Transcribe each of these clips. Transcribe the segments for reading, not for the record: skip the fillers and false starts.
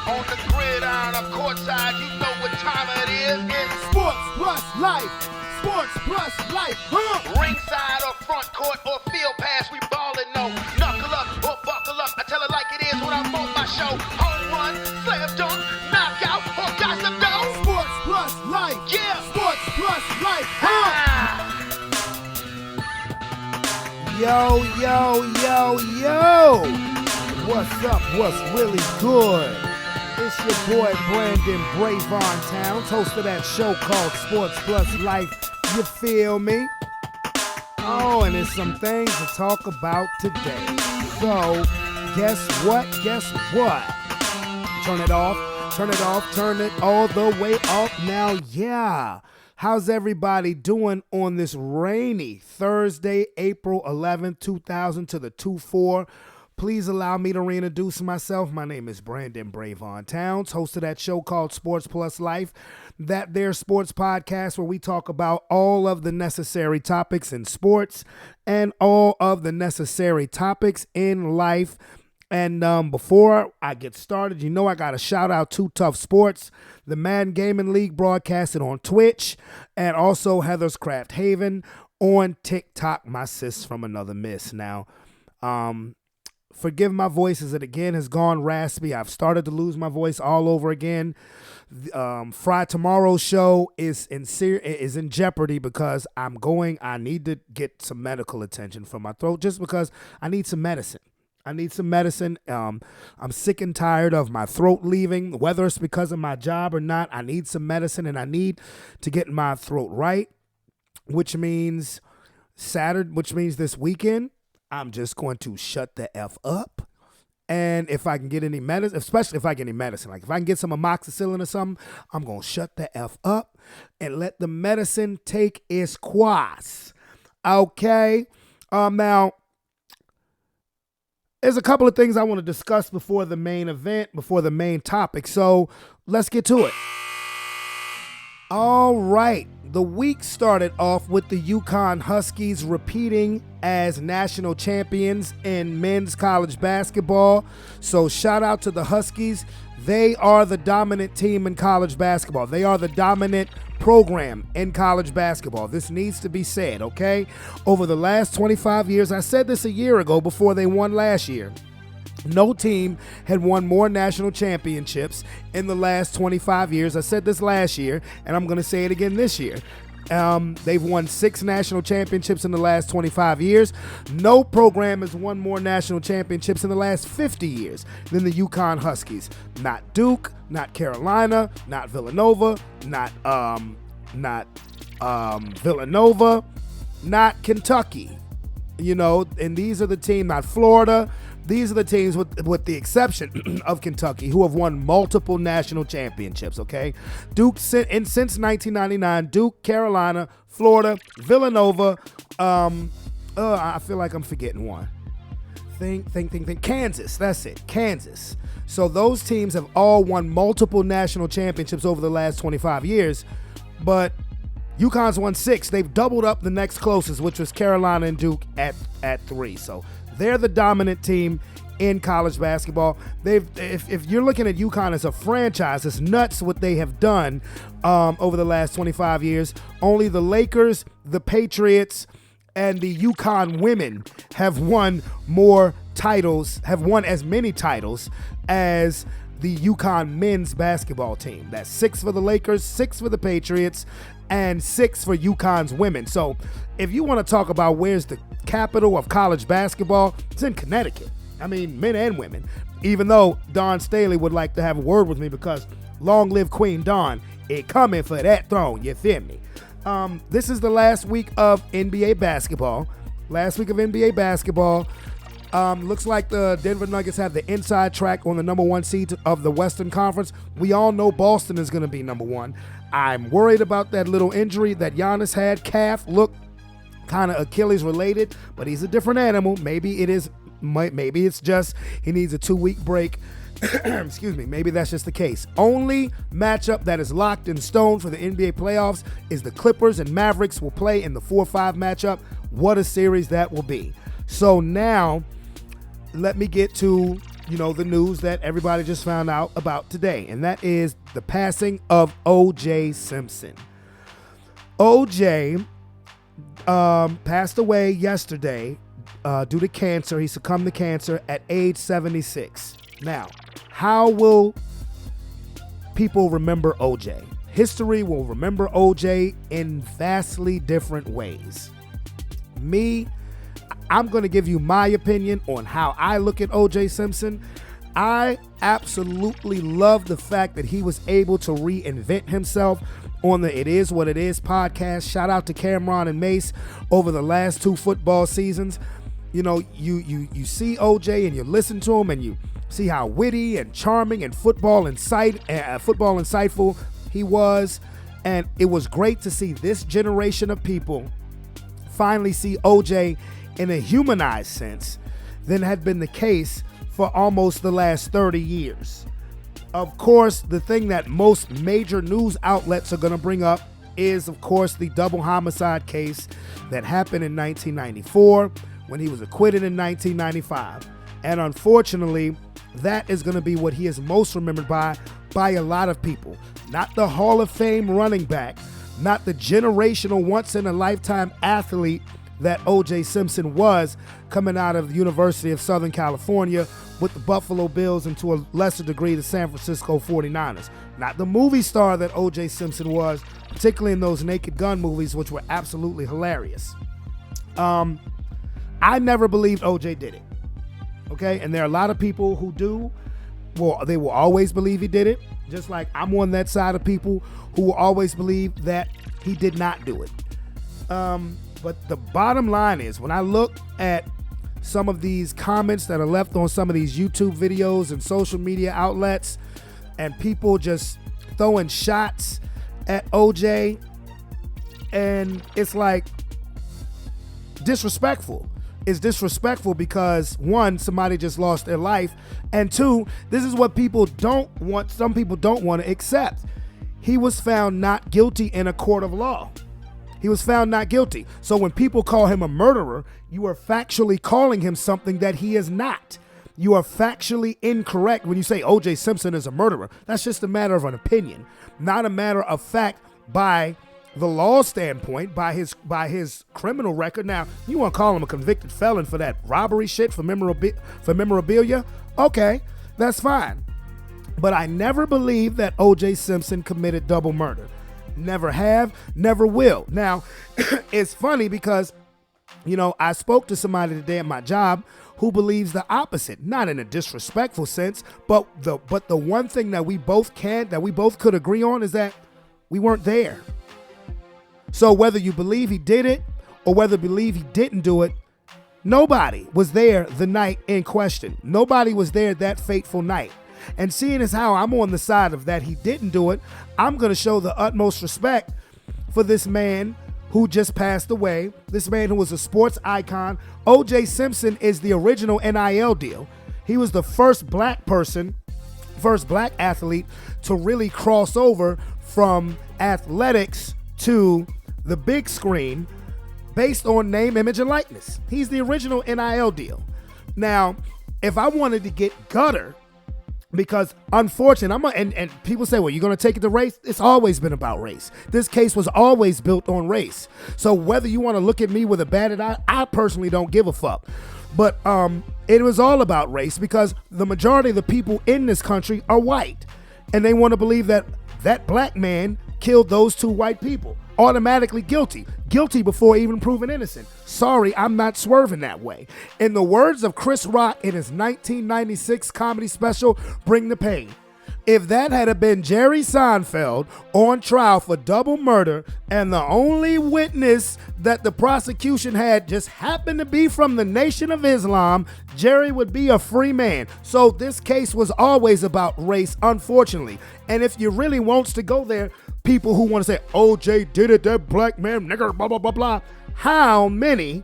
On the gridiron or courtside, you know what time it is. It's Sports plus life. Sports plus life. ringside or front court or field pass. We ballin', no. Knuckle up or buckle up. I tell it like it is when I'm on my show. Home run, slam dunk, knockout, or gossip dough. Sports plus life. Yeah. Sports plus life. Ah. Yo. What's up? What's really good? It's your boy Brandon Brevon Towns, host of that show called Sports Plus Life. You feel me? Oh, and there's some things to talk about today. So, guess what? Turn it off, turn it all the way up. Now, yeah. How's everybody doing on this rainy Thursday, April 11th, 2000 to the 2-4? Please allow me to reintroduce myself. My name is Brandon Brevon Towns, host of that show called Sports Plus Life, that there sports podcast where we talk about all of the necessary topics in sports and all of the necessary topics in life. And before I get started, you know I got to shout out Too Tough Sports, the Madden Gaming League broadcasted on Twitch, and also Heather's Craft Haven on TikTok, my sis from another miss. Now, forgive my voice as it again has gone raspy. I've started to lose my voice all over again. Tomorrow's show is in jeopardy because I need to get some medical attention for my throat just because I need some medicine. I'm sick and tired of my throat leaving, whether it's because of my job or not. I need some medicine and I need to get my throat right, which means this weekend, I'm just going to shut the F up. And if I can get any medicine, especially if I get any medicine, like if I can get some amoxicillin or something, I'm going to shut the F up and let the medicine take its course. Okay. Now, there's a couple of things I want to discuss before the main event, before the main topic. So let's get to it. All right. The week started off with the UConn Huskies repeating as national champions in men's college basketball. So shout out to the Huskies. They are the dominant team in college basketball. They are the dominant program in college basketball. This needs to be said, okay? Over the last 25 years, I said this a year ago before they won last year. No team had won more national championships in the last 25 years. I said this last year, and I'm going to say it again this year. They've won 6 national championships in the last 25 years. No program has won more national championships in the last 50 years than the UConn Huskies. Not Duke, not Carolina, not Villanova, not Villanova, not Kentucky. You know, and these are the teams, not Florida. These are the teams, with the exception of Kentucky, who have won multiple national championships, okay? Duke, since 1999, Duke, Carolina, Florida, Villanova, I feel like I'm forgetting one. Think. Kansas, that's it, Kansas. So those teams have all won multiple national championships over the last 25 years, but UConn's won 6. They've doubled up the next closest, which was Carolina and Duke at 3. So they're the dominant team in college basketball. If you're looking at UConn as a franchise, it's nuts what they have done over the last 25 years. Only the Lakers, the Patriots, and the UConn women have won more titles, have won as many titles as the UConn men's basketball team. That's 6 for the Lakers, 6 for the Patriots, and 6 for UConn's women. So if you want to talk about where's the capital of college basketball, it's in Connecticut. I mean, men and women. Even though Dawn Staley would like to have a word with me because long live Queen Dawn, it coming for that throne, you feel me? This is the last week of NBA basketball. Looks like the Denver Nuggets have the inside track on the number 1 seed of the Western Conference. We all know Boston is going to be number 1. I'm worried about that little injury that Giannis had. Calf looked kind of Achilles related, but he's a different animal. Maybe it's just he needs a 2-week break. Excuse me. Maybe that's just the case. Only matchup that is locked in stone for the NBA playoffs is the Clippers and Mavericks will play in the 4-5 matchup. What a series that will be. So now let me get to the news that everybody just found out about today, and that is the passing of O.J. Simpson. O.J. Passed away yesterday due to cancer. He succumbed to cancer at age 76. Now, how will people remember O.J.? History will remember O.J. in vastly different ways. I'm going to give you my opinion on how I look at O.J. Simpson. I absolutely love the fact that he was able to reinvent himself on the It Is What It Is podcast. Shout out to Cameron and Mace over the last 2 football seasons. You see O.J. and you listen to him and you see how witty and charming and football insightful he was. And it was great to see this generation of people finally see O.J. in a humanized sense than had been the case for almost the last 30 years. Of course, the thing that most major news outlets are going to bring up is, of course, the double homicide case that happened in 1994 when he was acquitted in 1995. And unfortunately, that is going to be what he is most remembered by a lot of people. Not the Hall of Fame running back, not the generational once-in-a-lifetime athlete that O.J. Simpson was coming out of the University of Southern California with the Buffalo Bills and to a lesser degree the San Francisco 49ers. Not the movie star that O.J. Simpson was, particularly in those Naked Gun movies, which were absolutely hilarious. I never believed O.J. did it. Okay, and there are a lot of people who do. Well, they will always believe he did it, just like I'm on that side of people who will always believe that he did not do it. But the bottom line is, when I look at some of these comments that are left on some of these YouTube videos and social media outlets, and people just throwing shots at OJ, and it's like disrespectful. It's disrespectful because, one, somebody just lost their life, and two, this is what some people don't want to accept. He was found not guilty in a court of law. He was found not guilty. So when people call him a murderer, you are factually calling him something that he is not. You are factually incorrect when you say O.J. Simpson is a murderer. That's just a matter of an opinion, not a matter of fact by the law standpoint, by his criminal record. Now, you want to call him a convicted felon for that robbery shit, for memorabilia? Okay, that's fine. But I never believed that O.J. Simpson committed double murder. Never have, never will. Now, it's funny because, I spoke to somebody today at my job who believes the opposite, not in a disrespectful sense, but the one thing that we both could agree on is that we weren't there. So whether you believe he did it or whether you believe he didn't do it, nobody was there the night in question. Nobody was there that fateful night. And seeing as how I'm on the side of that he didn't do it, I'm going to show the utmost respect for this man who just passed away, this man who was a sports icon. O.J. Simpson is the original NIL deal. He was the first black athlete to really cross over from athletics to the big screen based on name, image, and likeness. He's the original NIL deal. Now, if I wanted to get gutter, because unfortunately, and people say, well, you're going to take it to race? It's always been about race. This case was always built on race. So whether you want to look at me with a batted eye, I personally don't give a fuck. But it was all about race because the majority of the people in this country are white. And they want to believe that that black man killed those 2 white people. Automatically guilty. Guilty before even proven innocent. Sorry, I'm not swerving that way. In the words of Chris Rock in his 1996 comedy special, Bring the Pain, if that had been Jerry Seinfeld on trial for double murder and the only witness that the prosecution had just happened to be from the Nation of Islam, Jerry would be a free man. So this case was always about race, unfortunately. And if you really wants to go there, people who want to say, OJ did it, that black man, nigger, blah, blah, blah, blah. How many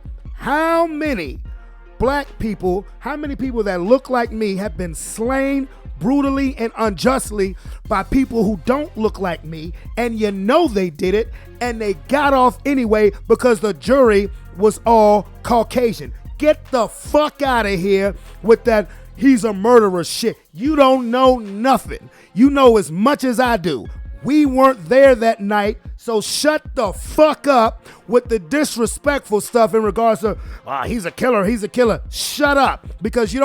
black people, how many people that look like me have been slain brutally and unjustly by people who don't look like me, and they did it, and they got off anyway because the jury was all Caucasian? Get the fuck out of here with that. he's a murderer shit. You don't know nothing. You know as much as I do. We weren't there that night, so shut the fuck up with the disrespectful stuff in regards to, he's a killer, he's a killer. Shut up, because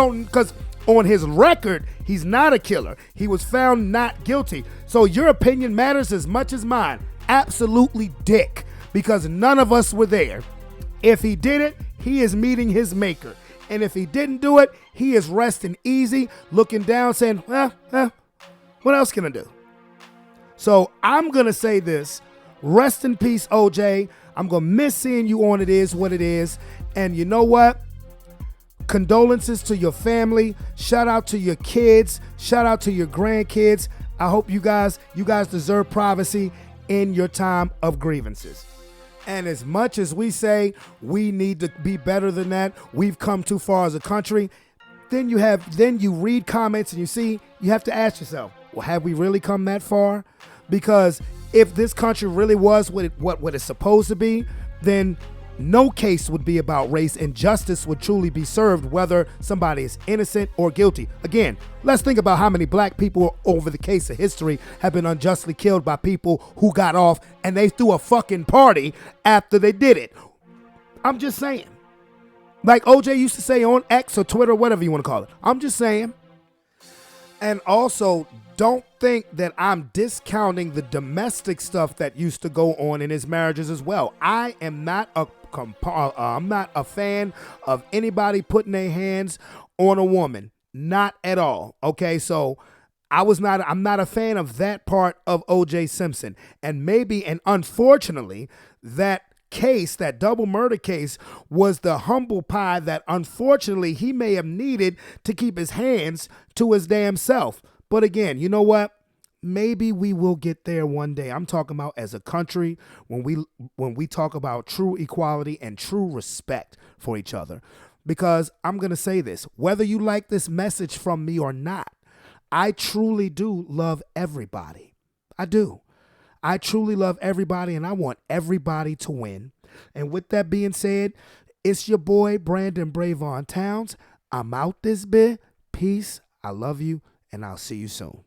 on his record, he's not a killer. He was found not guilty. So your opinion matters as much as mine. Absolutely dick, because none of us were there. If he did it, he is meeting his maker. And if he didn't do it, he is resting easy, looking down, saying, what else can I do? So I'm going to say this. Rest in peace, OJ. I'm going to miss seeing you on It Is What It Is. And you know what? Condolences to your family. Shout out to your kids. Shout out to your grandkids. I hope you guys deserve privacy in your time of grievances. And as much as we say we need to be better than that, we've come too far as a country, then you read comments and you have to ask yourself, well, have we really come that far? Because if this country really was what it's supposed to be, then no case would be about race, and justice would truly be served whether somebody is innocent or guilty. Again, let's think about how many black people over the case of history have been unjustly killed by people who got off and they threw a fucking party after they did it. I'm just saying. Like OJ used to say on X or Twitter, whatever you want to call it. I'm just saying. And also, don't think that I'm discounting the domestic stuff that used to go on in his marriages as well. I am not I'm not a fan of anybody putting their hands on a woman. Not at all. Okay, so I'm not a fan of that part of OJ Simpson. And unfortunately, that case, that double murder case, was the humble pie that unfortunately he may have needed to keep his hands to his damn self. But again, you know what? Maybe we will get there one day. I'm talking about as a country, when we talk about true equality and true respect for each other. Because I'm going to say this, whether you like this message from me or not, I truly do love everybody. I do. I truly love everybody, and I want everybody to win. And with that being said, it's your boy, Brandon Brevon Towns. I'm out this bit. Peace. I love you, and I'll see you soon.